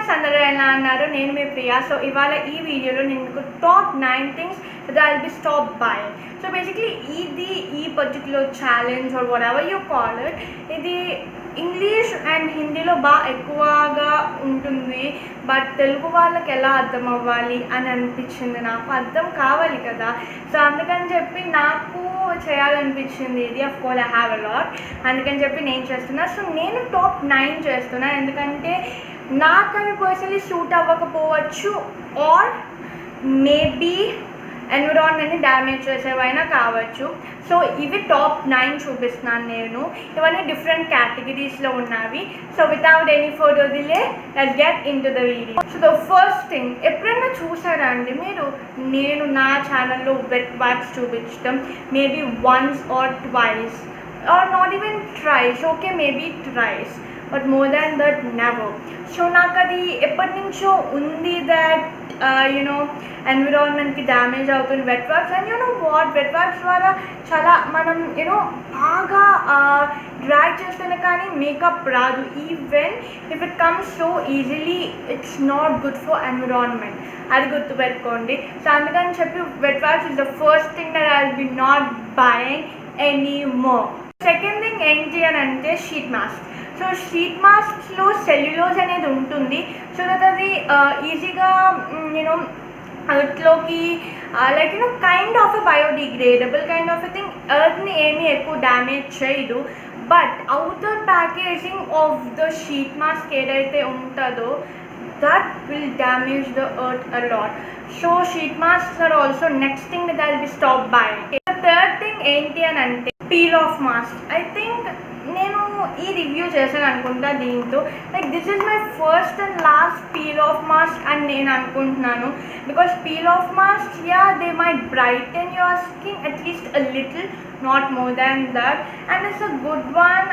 Friends అందరూ ఎలా అన్నారు? నేను మీ ప్రియా. సో ఇవాళ ఈ వీడియోలో నేను మీకు top 9 things that I'll be stopped buying. So basically ఈ particular challenge or whatever you call it, ఇది ఇంగ్లీష్ అండ్ హిందీలో బాగా ఎక్కువగా ఉంటుంది. బట్ తెలుగు వాళ్ళకి ఎలా అర్థం అవ్వాలి అని అనిపించింది, నాకు అర్థం కావాలి కదా. సో అందుకని చెప్పి నాకు చేయాలనిపించింది ఇది. Of course I have a lot, అందుకని చెప్పి నేను చేస్తున్నా. సో నేను టాప్ 9 చేస్తున్నా, ఎందుకంటే నాకు అవి పర్సనలీ సూట్ అవ్వకపోవచ్చు, ఆర్ మేబీ ఎన్విరాన్మెంట్ని డ్యామేజ్ చేసేవైనా కావచ్చు. సో ఇవి టాప్ 9 చూపిస్తున్నాను నేను. ఇవన్నీ డిఫరెంట్ కేటగిరీస్లో ఉన్నవి. So without any further delay let's get into the video. So the first thing, ఎప్పుడైనా చూసారా అండి మీరు నేను నా ఛానల్లో వెట్ వైప్స్ చూపించడం? Maybe once or twice, or not even thrice. Okay, maybe thrice, but more than that never. So నాకు అది ఎప్పటి నుంచో ఉంది దట్ ఎన్విరాన్మెంట్కి డ్యామేజ్ అవుతుంది wet wipes. And what, wet wipes ద్వారా చాలా మనం బాగా డ్రాగ్ చేస్తేనే కానీ మేకప్ రాదు. Even if it comes so easily it's not good for environment, అది గుర్తుపెట్టుకోండి. సో అందుకని చెప్పి wet wipes is the first thing that I will be not buying any more. Second thing ఏంటి అని అంటే షీట్ మాస్క్. సో షీట్ మాస్క్లో cellulose అనేది ఉంటుంది. సో దట్ అది ఈజీగా ఎర్త్లోకి like kind of a biodegradable kind of a thing. ఎర్త్ని ఏమీ ఎక్కువ డ్యామేజ్ చేయదు. But outer packaging of the sheet mask ఏదైతే ఉంటుందో that will damage the earth a lot. So sheet masks are also next thing that I'll be stopped buying. The third thing ఏంటి అని అంటే peel off mask. I think నేను ఈ review చేశాను అనుకుంటా దీంతో. Like this is my first and last peel off mask అని నేను అనుకుంటున్నాను. Because peel off mask, they might brighten your skin at least a little, not more than that, and it's a good one.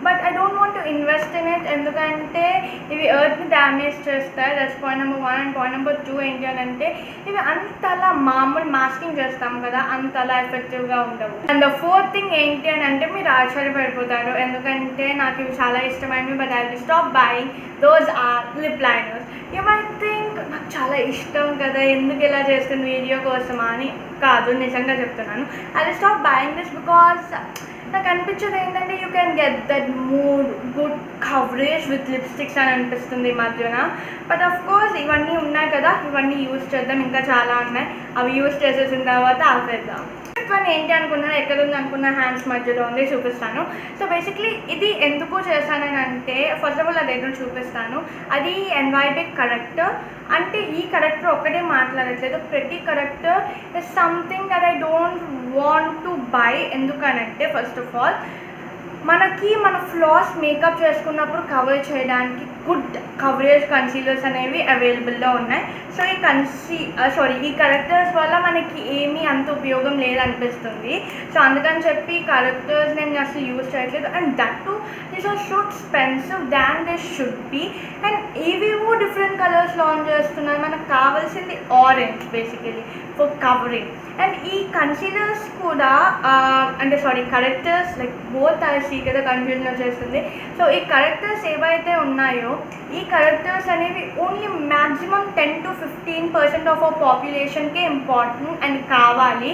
But I don't want to invest in it ఎందుకంటే ఇవి ఎర్త్ని damage చేస్తాయి. That's point number 1. And point number 2 ఏంటి అని అంటే ఇవి అంతలా మామూలు masking చేస్తాం కదా, అంతలా ఎఫెక్టివ్గా ఉండవు. అండ్ ద ఫోర్త్ థింగ్ ఏంటి అని అంటే మీరు ఆశ్చర్యపడిపోతారు, ఎందుకంటే నాకు ఇవి చాలా ఇష్టమైనవి. But I will stop buying those or lip liners. You might think నాకు చాలా ఇష్టం కదా, ఎందుకు ఇలా చేస్తుంది వీడియో కోసమా అని. కాదు, నిజంగా చెప్తున్నాను. I will stop buying this because నాకు అనిపించేది ఏంటంటే you can get that mood good coverage with lipsticks అని అనిపిస్తుంది ఈ మధ్యన. బట్ ఆఫ్ కోర్స్ ఇవన్నీ ఉన్నాయి కదా, ఇవన్నీ యూజ్ చేద్దాం. ఇంకా చాలా ఉన్నాయి, అవి యూజ్ చేసేసిన తర్వాత ఆపేద్దాం. వన్ ఏంటి అనుకున్నా, ఎక్కడ ఉంది అనుకున్న, హ్యాండ్స్ మధ్యలో ఉంది, చూపిస్తాను. సో బేసిక్లీ ఇది ఎందుకు చేశానని అంటే, ఫస్ట్ ఆఫ్ ఆల్ అదేదో చూపిస్తాను. అది ఎన్వైబిక్ కరెక్టర్. అంటే ఈ కరెక్టర్ ఒక్కటే మాట్లాడట్లేదు, ప్రతి character is something that I don't want to buy. ఎందుకనంటే ఫస్ట్ ఆఫ్ ఆల్ మనకి మన ఫ్లాస్ మేకప్ చేసుకున్నప్పుడు కవర్ చేయడానికి గుడ్ కవరేజ్ కన్సీలర్స్ అనేవి అవైలబుల్లో ఉన్నాయి. సో ఈ కరెక్టర్స్ వల్ల మనకి ఏమీ అంత ఉపయోగం లేదనిపిస్తుంది. సో అందుకని చెప్పి కరెక్టర్స్ నేను అసలు యూజ్ చేయట్లేదు. And that too this are so expensive than this should be. And ఏవేవో డిఫరెంట్ కలర్స్ లాంచ్ చేస్తున్నారు. మనకు కావాల్సింది orange basically for covering. And ఈ కన్సీలర్స్ కూడా కరెక్టర్స్ లైక్ బోత్ ఐసీ కదా కన్ఫ్యూజన్ వచ్చేస్తుంది. సో ఈ కరెక్టర్స్ ఏవైతే ఉన్నాయో ఈ కరెక్టర్స్ అనేవి only maximum 10 to 15% of our పాపులేషన్కే ఇంపార్టెంట్ అండ్ కావాలి.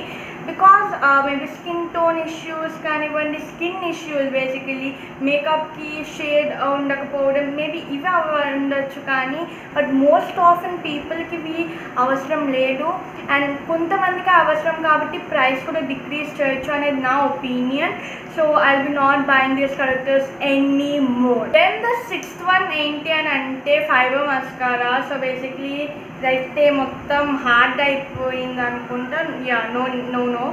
Because maybe skin tone issues కానివ్వండి, స్కిన్ ఇష్యూస్ బేసికలీ మేకప్కి షేడ్ ఉండకపోవడం, మేబీ ఇవి ఉండొచ్చు. కానీ బట్ మోస్ట్ ఆఫెన్ పీపుల్కి ఇవి అవసరం లేదు. అండ్ కొంతమందికి అవసరం కాబట్టి ప్రైస్ కూడా డిక్రీజ్ చేయొచ్చు అనేది నా opinion. So I will be not buying these correctors any more. Then the sixth one ఏంటి అని అంటే ఫైబర్ మస్కారా. సో బేసిక్లీ ఇదైతే మొత్తం హార్డ్ అయిపోయింది అనుకుంటా. No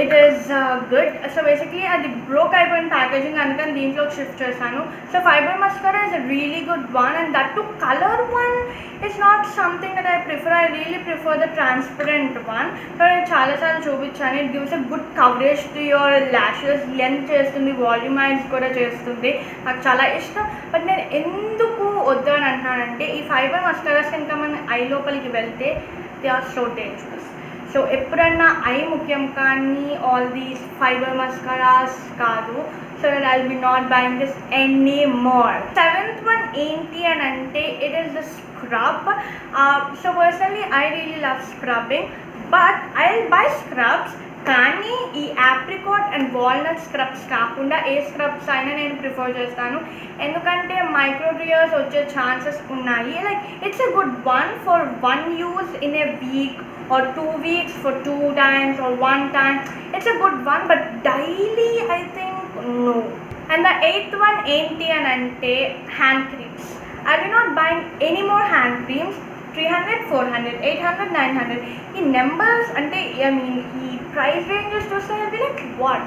it is good. So basically అది బ్రోక్ అయిపోయిన ప్యాకేజింగ్, అందుకని దీంట్లో షిఫ్ట్ చేశాను. So fibre mascara is a really good one. And that two colour one it's not something that I prefer. I really prefer the transparent one. So నేను చాలాసార్లు చూపించాను. It gives a good coverage to your lashes, length చేస్తుంది, volumise కూడా చేస్తుంది. నాకు చాలా ఇష్టం. But నేను ఎందుకు వద్దు అని అంటున్నానంటే ఈ ఫైబర్ మస్కారాస్ కనుక మన ఐ లోపలికి వెళ్తే they are so dangerous. So ఎప్పుడన్నా ఐ ముఖ్యం కానీ ఆల్ దీస్ ఫైబర్ మస్కారాస్ కాదు. so that I'll be not buying this anymore. Seventh one enti and ante, it is the scrub. So personally I really love scrubbing, but I'll buy scrubs కానీ ఈ apricot and walnut scrubs కాకుండా ఏ scrubs అయినా నేను prefer చేస్తాను, ఎందుకంటే మైక్రోడ్రియర్స్ వచ్చే chances ఉన్నాయి. Like it's a good one for one use in a week or 2 weeks for 2 times or 1 time. It's a good one, but daily I think no. And the eighth one enti and ante, hand creams. I will not buy any more hand creams. 300, 400, 800, 900 ఈ numbers అంటే I mean ఈ price ranges చూస్తే I'll be like what,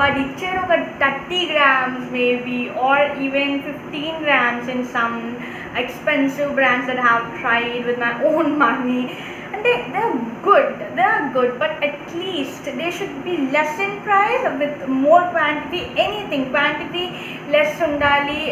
వాడు ఇచ్చారు ఒక 30 grams maybe or even 15 grams in some expensive brands that I have tried with my own money. And they are good, but at least they should be less in price with more quantity. Anything quantity less undali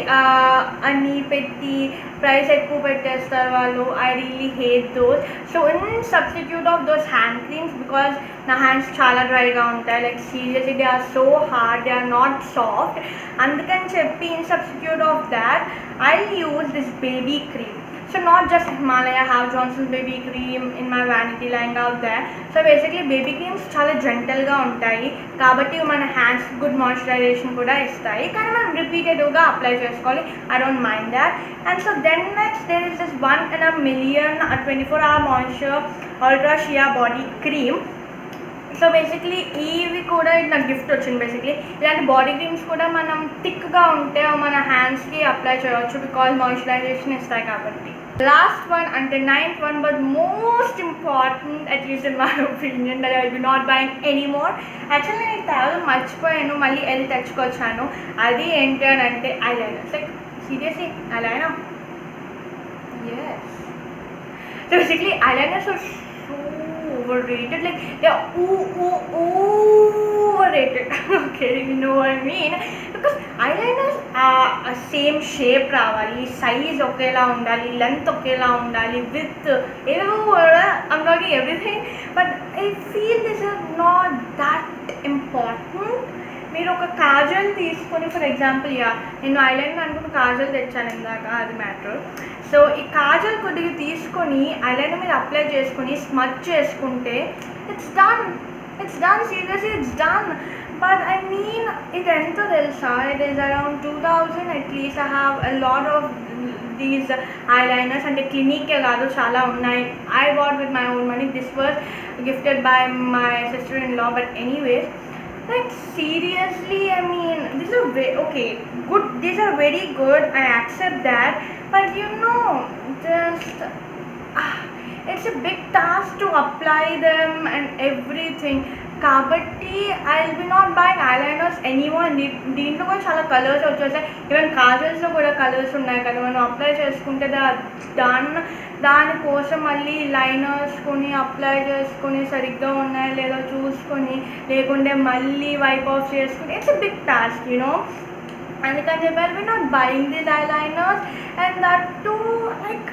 ani petti price ekku pettestaru vallu. I really hate those. So in substitute of those hand creams, because na hands chala dry ga untayi, like seriously they are so hard, they are not soft, andukani cheppi in substitute of that I'll use this baby cream. So not just Himalaya, I have Johnson's baby cream in my vanity lying out there. So basically baby creams చాలా జెంటల్గా ఉంటాయి కాబట్టి మన hands good moisturisation కూడా ఇస్తాయి, కానీ మనం రిపీటెడ్గా apply చేసుకోవాలి. I don't mind that. And so then next there is this 1 in a million 24-hour moisture ultra shea body cream. So basically ఇవి కూడా నాకు గిఫ్ట్ వచ్చింది. బేసిక్లీ ఇలాంటి బాడీ క్రీమ్స్ కూడా మనం థిక్గా ఉంటే మన హ్యాండ్స్కి అప్లై చేయవచ్చు, బికాజ్ మాయిశ్చరైజేషన్ ఇస్తాయి కాబట్టి. లాస్ట్ వన్ అంటే 9th one, but most important at least in my opinion, that I will be not buying anymore. Actually నేను తేవడం మర్చిపోయాను, మళ్ళీ వెళ్ళి తెచ్చుకొచ్చాను. అది ఏంటి అని అంటే eyeliners. Like seriously eyeliner, yes. So basically eyliners are so overrated, like they are overrated. Okay, you know what I mean, because eyeliners are a same shape రావాలి, size ఒకేలా ఉండాలి, length ఒకేలా ఉండాలి, width I'm talking everything, but I feel this is not that important. మీరు ఒక కాజల్ తీసుకొని, for example నేను eyeliner అనుకున్న కాజల్ తెచ్చాను ఇందాక, అది మ్యాటర్. సో ఈ కాజల్ కొద్దిగా తీసుకొని ఐలైనర్ మీద అప్లై చేసుకొని స్మచ్ చేసుకుంటే it's done seriously it's done. But I mean ఇది ఎంత తెలుసా, it is around 2000 at least. I have a lot of these eyeliners, అంటే క్లినిక్కే కాదు చాలా ఉన్నాయి. I bought with my own money, this was gifted by my sister in law, but anyways, like seriously, I mean these are okay, good, these are very good, I accept that, but you know just it's a big task to apply them and everything. కాబట్టి I will be not buying eyeliners anymore. దీంట్లో కూడా చాలా colours వచ్చేసాయి, even కాజల్స్లో కూడా colours ఉన్నాయి కదా, మనం apply చేసుకుంటే దానికోసం మళ్ళీ లైనర్స్ కొని అప్లై చేసుకొని సరిగ్గా ఉన్నాయో లేదో చూసుకొని, లేకుంటే మళ్ళీ వైప్ ఆఫ్ చేసుకుని, it's a big task you know. అందుకని చెప్పి I will be not buying these eyeliners. And that to like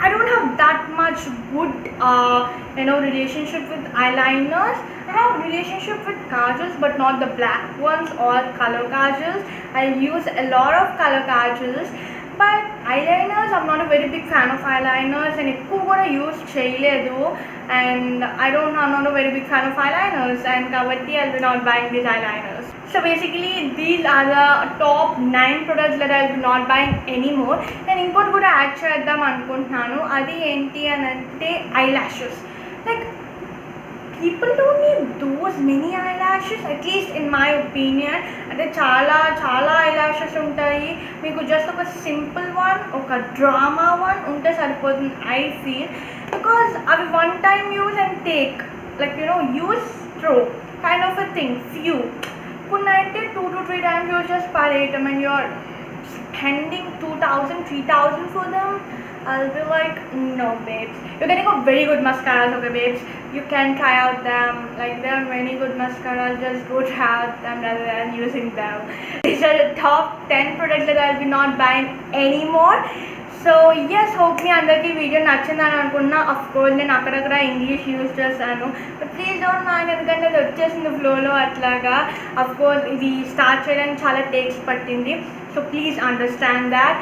I don't have that much good relationship with eyeliners. I have relationship with kajals, but not the black ones or color kajals. I use a lot of color kajals, but eyeliners I'm not a very big fan of eyeliners, and ekku kuda use cheyaledu, and I'm not a very big fan of eyeliners, and kabatti I'll be not buying these eyeliners. So basically these are the top 9 products that I'll be not buying anymore. And input kuda add cheddam anukuntunnanu, adi enti anante eyelashes. Like people don't need those many eyelashes, at least in my opinion. అంటే చాలా eyelashes ఉంటాయి, మీకు just ఒక simple one, ఒక drama one ఉంటే సరిపోతుంది I feel, because అవి one time use and take, like use throw kind of a thing, few. Kunnante 2 to 3 times you just parate and you're spending 2000, 3000 for them. I'll be like, no babes, you're getting a very good mascaras, okay babes, you can try out them, like there are many good mascaras, just go try out them rather than using them. These are the top 10 products that I'll be not buying anymore. So ఎస్ hope మీ అందరికీ video నచ్చిందని అనుకున్నా. Of course నేను అక్కడక్కడ English use చేస్తాను, but please don't mind, ఎందుకంటే అది వచ్చేసింది ఫ్లోలో అట్లాగా. అఫ్ కోర్స్ ఇది స్టార్ట్ చేయడానికి చాలా టేక్స్ పట్టింది, సో ప్లీజ్ అండర్స్టాండ్ దాట్.